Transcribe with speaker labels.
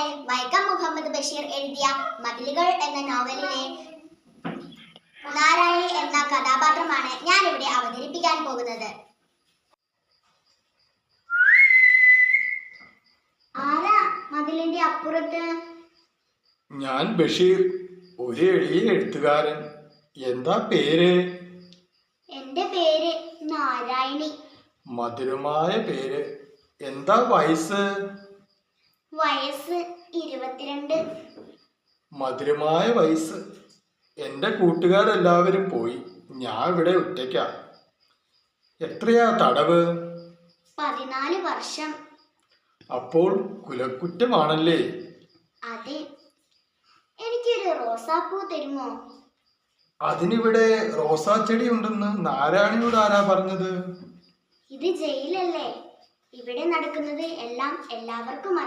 Speaker 1: Novel Vaikom Muhammad Basheer എഴുതിയ മതിലുകൾ എന്ന നോവലിലെ നാരായണി എന്ന കഥാപാത്രമാണ് ഞാൻ ഇവിടെ അവതരിപ്പിക്കാൻ പോകുന്നത്. ആരാ മതിലിന്റെ അപ്പുറത്ത്?
Speaker 2: ഞാൻ ബഷീർ, ഒരു എളിയ എഴുത്തുകാരൻ. എന്താ പേര്?
Speaker 1: എന്റെ പേര് നാരായണി.
Speaker 2: മധുരമായ പേര്. എന്താ വയസ്സ്?
Speaker 1: വയസ്സ് 22.
Speaker 2: മധുരമായ വയസ്സ്. എൻ്റെ കൂട്ടുകാരെല്ലാവരും പോയി, ഞാൻ ഇവിടെ ഒറ്റയ്ക്കാ. എത്രയാ തടവ്?
Speaker 1: 14 വർഷം.
Speaker 2: അപ്പോൾ കുലക്കുറ്റമാണല്ലേ?
Speaker 1: അതെ. എനിക്കൊരു റോസാപ്പൂ തരുമോ?
Speaker 2: അതിനിവിടെ റോസാച്ചെടി ഉണ്ടെന്ന് നാരായണിയോട് ആരാ പറഞ്ഞത്?
Speaker 1: ഇത് ജയിലല്ലേ, ഇവിടെ നടക്കുന്നത് എല്ലാം എല്ലാവർക്കും